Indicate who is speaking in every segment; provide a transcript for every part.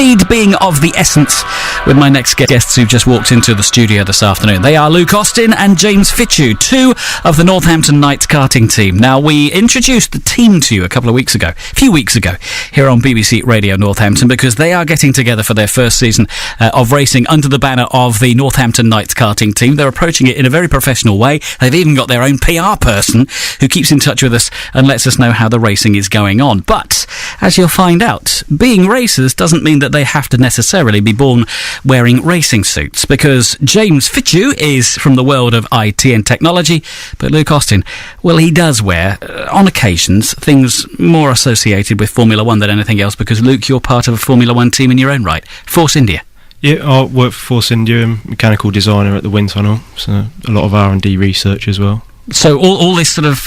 Speaker 1: speed being of the essence with my next guests who've just walked into the studio this afternoon. They are Luke Austin and James Fitchew, two of the Northampton Knights Karting Team. Now, we introduced the team to you a few weeks ago, here on BBC Radio Northampton, because they are getting together for their first season of racing under the banner of the Northampton Knights Karting Team. They're approaching it in a very professional way. They've even got their own PR person who keeps in touch with us and lets us know how the racing is going on. But, as you'll find out, being racers doesn't mean that they have to necessarily be born wearing racing suits, because James Fitchew is from the world of IT and technology, but Luke Austin, well, he does wear, on occasions, things more associated with Formula One than anything else, because, Luke, you're part of a Formula One team in your own right, Force India. Yeah, I work for Force India, I'm mechanical designer at the wind tunnel, so a lot of R&D research as well. So all this sort of,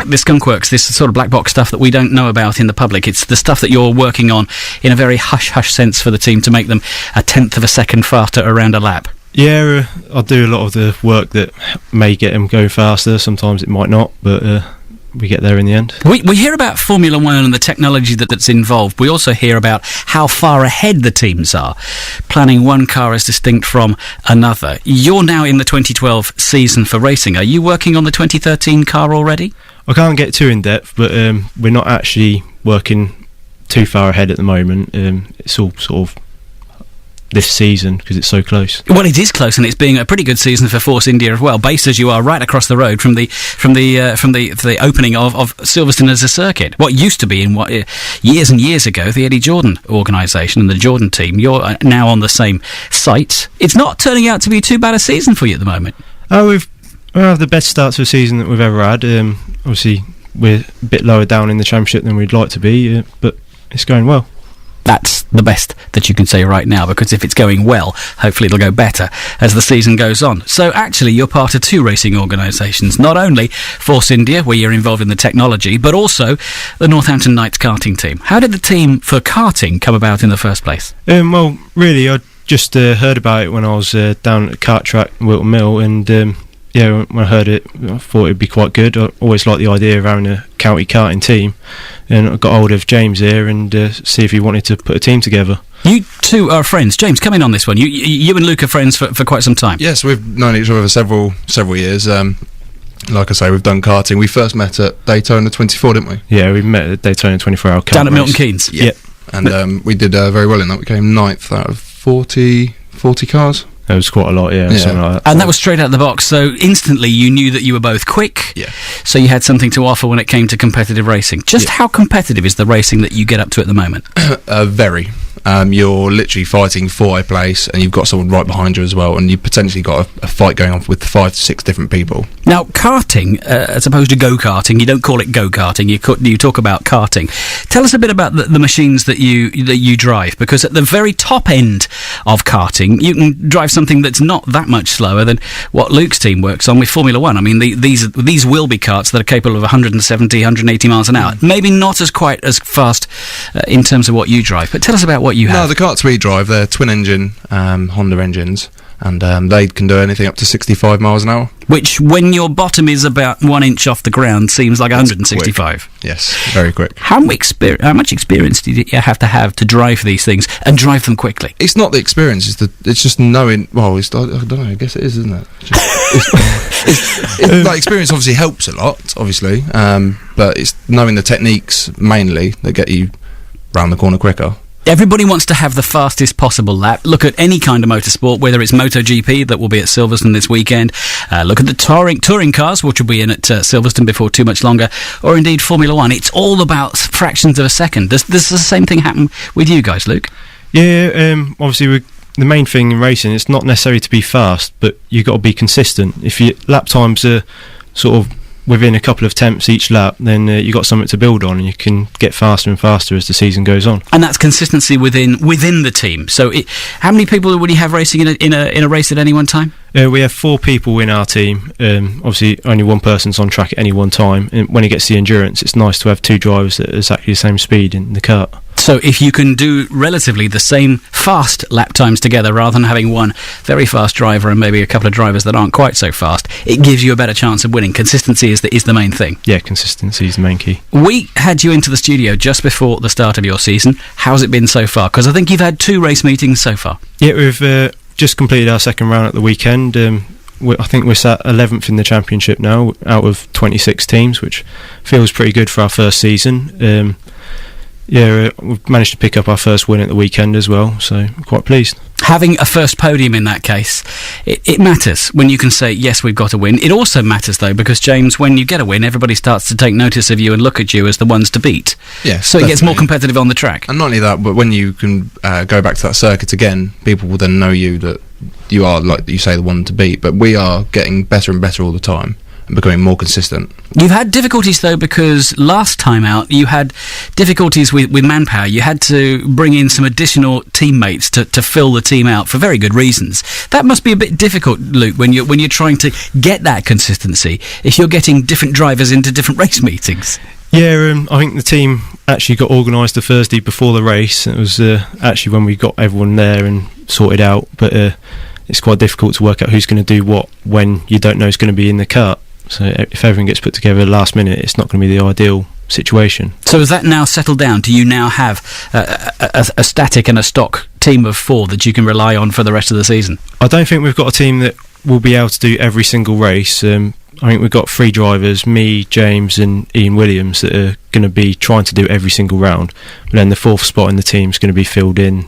Speaker 1: this skunkworks, this sort of black box stuff that we don't know about in the public, it's the stuff that you're working on in a very hush-hush sense for the team to make them a tenth of a second faster around a lap. Yeah, I do a lot of the work that may get them go faster, sometimes it might not, but we get there in the end. We hear about Formula One and the technology that's involved. We also hear about how far ahead the teams are, planning one car as distinct from another. You're now in the 2012 season for racing. Are you working on the 2013 car already? I can't get too in-depth, but we're not actually working too far ahead at the moment. It's all sort of this season because it's so close. Well, it is close, and it's being a pretty good season for Force India as well, based as you are right across the road from the opening of Silverstone as a circuit. What used to be in years and years ago the Eddie Jordan organisation and the Jordan team. You're now on the same site. It's not turning out to be too bad a season for you at the moment. We've the best start to a season that we've ever had. Obviously, we're a bit lower down in the championship than we'd like to be, but it's going well. That's the best that you can say right now, because if it's going well, hopefully it'll go better as the season goes on. So actually, you're part of two racing organisations, not only Force India, where you're involved in the technology, but also the Northampton Knights Karting Team. How did the team for karting come about in the first place? Well, really, I just heard about it when I was down at the kart track in Wilton Mill, and yeah, when I heard it, I thought it'd be quite good. I always liked the idea of having a county karting team, and I got hold of James here and see if he wanted to put a team together. You two are friends. James, come in on this one. You and Luke are friends for quite some time. Yes, we've known each other for several years. Like I say, we've done karting. We first met at Daytona 24, didn't we? Yeah, we met at Daytona 24-hour kart down at Milton Keynes. Yeah. Yep. And we did very well in that. We came 9th out of 40 cars. It was quite a lot, yeah. Something like that. And that was straight out of the box, so instantly you knew that you were both quick, so you had something to offer when it came to competitive racing. Just how competitive is the racing that you get up to at the moment? Very. You're literally fighting for a place, and you've got someone right behind you as well, and you've potentially got a fight going on with 5 to 6 different people. Now, karting, as opposed to go-karting, you don't call it go-karting, you talk about karting. Tell us a bit about the machines that you drive, because at the very top end of karting, you can drive something that's not that much slower than what Luke's team works on with Formula One. I mean, these will be karts that are capable of 170, 180 miles an hour. Maybe not quite as fast in terms of what you drive, but tell us about what you have. No, the karts we drive, they're twin-engine Honda engines, and they can do anything up to 65 miles an hour. Which, when your bottom is about 1 inch off the ground, seems like 165. Quick. Yes, very quick. How much experience do you have to drive these things and drive them quickly? It's not the experience, it's just knowing, well, I don't know, I guess it is, isn't it? Like, experience obviously helps a lot, obviously, but it's knowing the techniques, mainly, that get you round the corner quicker. Everybody wants to have the fastest possible lap. Look at any kind of motorsport, whether it's MotoGP, that will be at Silverstone this weekend. Look at the touring cars, which will be in at Silverstone before too much longer, or indeed Formula One. It's all about fractions of a second. Does the same thing happen with you guys, Luke? Yeah, obviously the main thing in racing, it's not necessary to be fast, but you've got to be consistent. If your lap times are sort of within a couple of attempts each lap, then you've got something to build on, and you can get faster and faster as the season goes on. And that's consistency within the team. So how many people would you have racing in a race at any one time? We have 4 people in our team. Obviously, only one person's on track at any one time. And when it gets to the endurance, it's nice to have 2 drivers at exactly the same speed in the kart. So if you can do relatively the same fast lap times together rather than having one very fast driver and maybe a couple of drivers that aren't quite so fast, it gives you a better chance of winning. Consistency is the main thing.
Speaker 2: Yeah, consistency is the main key.
Speaker 1: We had you into the studio just before the start of your season. How's it been so far? Because I think you've had 2 race meetings so far.
Speaker 2: Yeah, we've just completed our second round at the weekend. I think we're sat 11th in the championship now out of 26 teams, which feels pretty good for our first season. We've managed to pick up our first win at the weekend as well, so I'm quite pleased.
Speaker 1: Having a first podium in that case, it matters when you can say, yes, we've got a win. It also matters, though, because, James, when you get a win, everybody starts to take notice of you and look at you as the ones to beat.
Speaker 3: Yes,
Speaker 1: so it gets more competitive on the track.
Speaker 3: And not only that, but when you can go back to that circuit again, people will then know you that you are, like you say, the one to beat. But we are getting better and better all the time and becoming more consistent.
Speaker 1: You've had difficulties, though, because last time out you had difficulties with manpower. You had to bring in some additional teammates to fill the team out for very good reasons. That must be a bit difficult, Luke, when you're trying to get that consistency, if you're getting different drivers into different race meetings.
Speaker 2: Yeah, I think the team actually got organised the Thursday before the race. It was actually when we got everyone there and sorted out, but it's quite difficult to work out who's going to do what when you don't know who's going to be in the kart. So if everything gets put together last minute, it's not going to be the ideal situation.
Speaker 1: So is that now settled down? Do you now have a static and a stock team of 4 that you can rely on for the rest of the season?
Speaker 2: I don't think we've got a team that will be able to do every single race. I think we've got 3 drivers, me, James and Ian Williams, that are going to be trying to do every single round. But then the 4th spot in the team is going to be filled in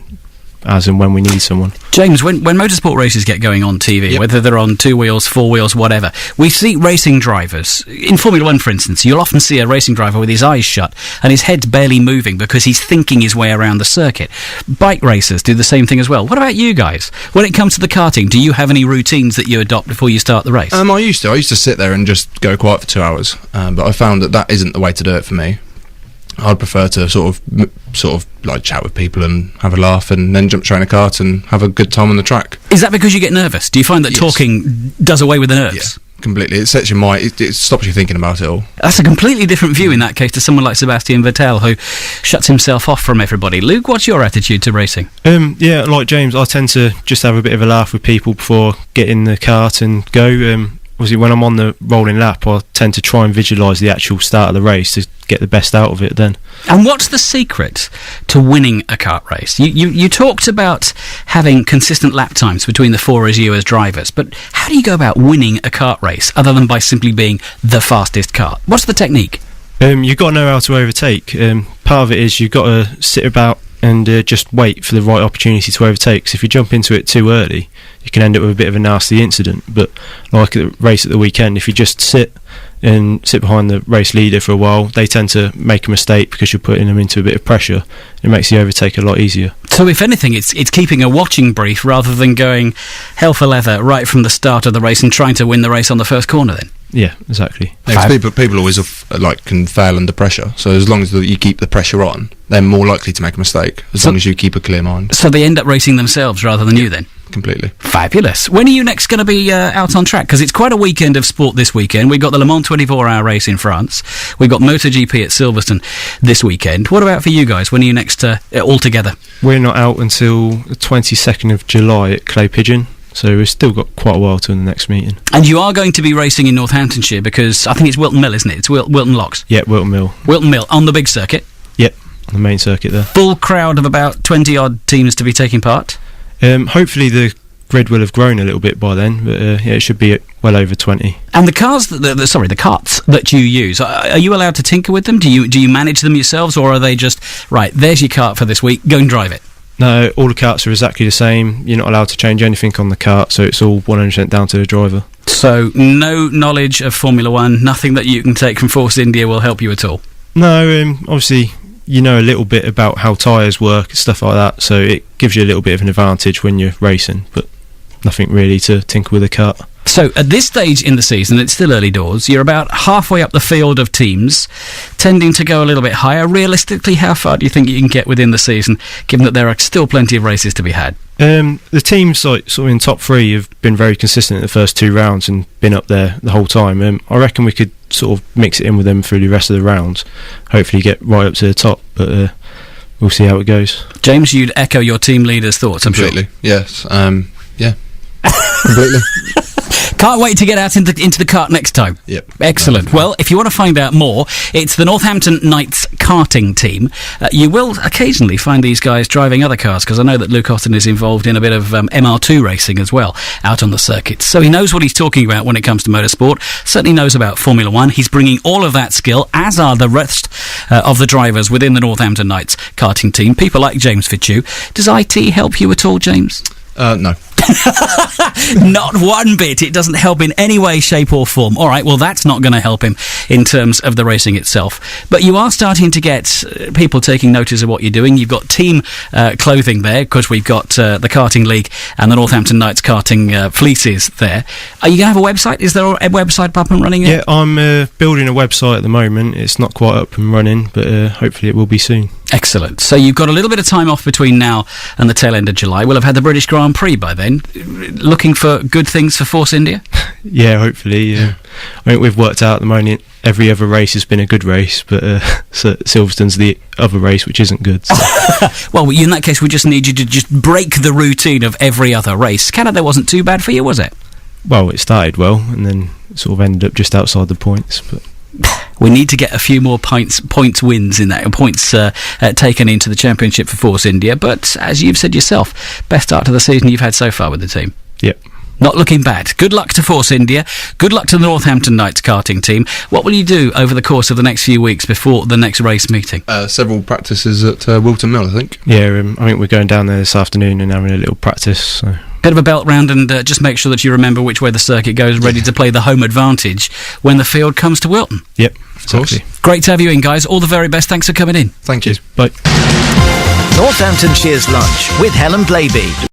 Speaker 2: as and when we need someone.
Speaker 1: James, when motorsport races get going on TV,
Speaker 3: yep,
Speaker 1: whether they're on 2 wheels, 4 wheels, whatever, we see racing drivers. In Formula 1, for instance, you'll often see a racing driver with his eyes shut and his head's barely moving because he's thinking his way around the circuit. Bike racers do the same thing as well. What about you guys? When it comes to the karting, do you have any routines that you adopt before you start the race?
Speaker 3: I used to sit there and just go quiet for 2 hours, but I found that isn't the way to do it for me. I'd prefer to sort of like chat with people and have a laugh and then jump straight in a kart and have a good time on the track.
Speaker 1: Is that because you get nervous? Do you find that talking does away with the nerves?
Speaker 3: Yeah, completely. It sets your mind, it stops you thinking about it all.
Speaker 1: That's a completely different view in that case to someone like Sebastian Vettel, who shuts himself off from everybody. Luke, what's your attitude to racing?
Speaker 2: Yeah, like James, I tend to just have a bit of a laugh with people before getting the kart and go. Obviously, when I'm on the rolling lap, I tend to try and visualise the actual start of the race to get the best out of it then.
Speaker 1: And what's the secret to winning a kart race? You talked about having consistent lap times between the 4 of you as drivers, but how do you go about winning a kart race other than by simply being the fastest kart? What's the technique?
Speaker 2: You've got to know how to overtake. Part of it is you've got to sit about and just wait for the right opportunity to overtake. So if you jump into it too early, you can end up with a bit of a nasty incident. But like the race at the weekend, if you just sit behind the race leader for a while, they tend to make a mistake because you're putting them into a bit of pressure. It makes the overtake a lot easier. So
Speaker 1: if anything, it's keeping a watching brief rather than going hell for leather right from the start of the race and trying to win the race on the first corner then?
Speaker 2: Yeah, exactly.
Speaker 3: Yeah, people always can fail under pressure. So as long as you keep the pressure on, they're more likely to make a mistake. As long as you keep a clear mind.
Speaker 1: So they end up racing themselves rather than you then?
Speaker 3: Completely.
Speaker 1: Fabulous. When are you next going to be out on track? Because it's quite a weekend of sport this weekend. We've got the Le Mans 24-hour race in France. We've got MotoGP at Silverstone this weekend. What about for you guys? When are you next all together?
Speaker 2: We're not out until the 22nd of July at Clay Pigeon. So we've still got quite a while to the next meeting. And
Speaker 1: you are going to be racing in Northamptonshire because I think it's Wilton Mill, isn't it? It's Wilton Locks.
Speaker 2: Yeah, Wilton Mill.
Speaker 1: Wilton Mill on the big circuit.
Speaker 2: Yep, on the main circuit there.
Speaker 1: Full crowd of about 20-odd teams to be taking part.
Speaker 2: Hopefully the grid will have grown a little bit by then, but yeah, it should be well over 20.
Speaker 1: And the cars, the karts that you use, are you allowed to tinker with them? Do you manage them yourselves, or are they just right? There's your kart for this week. Go and drive it.
Speaker 2: No, all the karts are exactly the same. You're not allowed to change anything on the kart, so it's all 100% down to the driver. So
Speaker 1: no knowledge of Formula 1, nothing that you can take from Force India will help you at all?
Speaker 2: No, obviously you know a little bit about how tyres work and stuff like that, so it gives you a little bit of an advantage when you're racing, but nothing really to tinker with a kart. So at this stage in the season, it's still early doors, you're about halfway up the field of teams, tending to go a little bit higher. Realistically, how far do you think you can get within the season, given that there are still plenty of races to be had? The teams sort of in top 3 have been very consistent in the first 2 rounds and been up there the whole time. I reckon we could sort of mix it in with them through the rest of the rounds, hopefully get right up to the top, but we'll see how it goes.
Speaker 1: James, you'd echo your team leader's thoughts, I'm
Speaker 3: Completely.
Speaker 1: sure.
Speaker 3: Yes. Yeah. Completely.
Speaker 1: Can't wait to get out into the kart next time.
Speaker 3: Yep.
Speaker 1: Excellent. Well, if you want to find out more, it's the Northampton Knights Karting Team. You will occasionally find these guys driving other cars, because I know that Luke Austin is involved in a bit of MR2 racing as well out on the circuits. So he knows what he's talking about when it comes to motorsport, certainly knows about Formula One. He's bringing all of that skill, as are the rest of the drivers within the Northampton Knights Karting Team, people like James Fitchew. Does IT help you at all, James?
Speaker 3: No.
Speaker 1: Not one bit. It doesn't help in any way, shape or form. All right, well, that's not going to help him in terms of the racing itself. But you are starting to get people taking notice of what you're doing. You've got team clothing there, because we've got the Karting League and the Northampton Knights Karting fleeces there. Are you going to have a website? Is there a website up and running yet?
Speaker 2: Yeah, I'm building a website at the moment. It's not quite up and running, but hopefully it will be soon.
Speaker 1: Excellent. So you've got a little bit of time off between now and the tail end of July. We'll have had the British Grand Prix by then. Looking for good things for Force India?
Speaker 2: Yeah, hopefully. I think we've worked out at the moment every other race has been a good race, but so Silverstone's the other race which isn't good. So.
Speaker 1: Well, in that case, we just need you to just break the routine of every other race. Canada wasn't too bad for you, was it?
Speaker 2: Well, it started well and then sort of ended up just outside the points, but...
Speaker 1: We need to get a few more points wins in that, points taken into the championship for Force India. But as you've said yourself, best start to the season you've had so far with the team.
Speaker 2: Yep.
Speaker 1: Not looking bad. Good luck to Force India. Good luck to the Northampton Knights Karting Team. What will you do over the course of the next few weeks before the next race meeting?
Speaker 3: Several practices at Wilton Mill, I think.
Speaker 2: Yeah, I think we're going down there this afternoon and having a little practice. So.
Speaker 1: Bit of a belt round, and just make sure that you remember which way the circuit goes, ready to play the home advantage when the field comes to Wilton.
Speaker 2: Yep, exactly.
Speaker 1: Great to have you in, guys. All the very best. Thanks for coming in.
Speaker 3: Thank you.
Speaker 2: Bye.
Speaker 4: Northamptonshire's Lunch with Helen Blaby.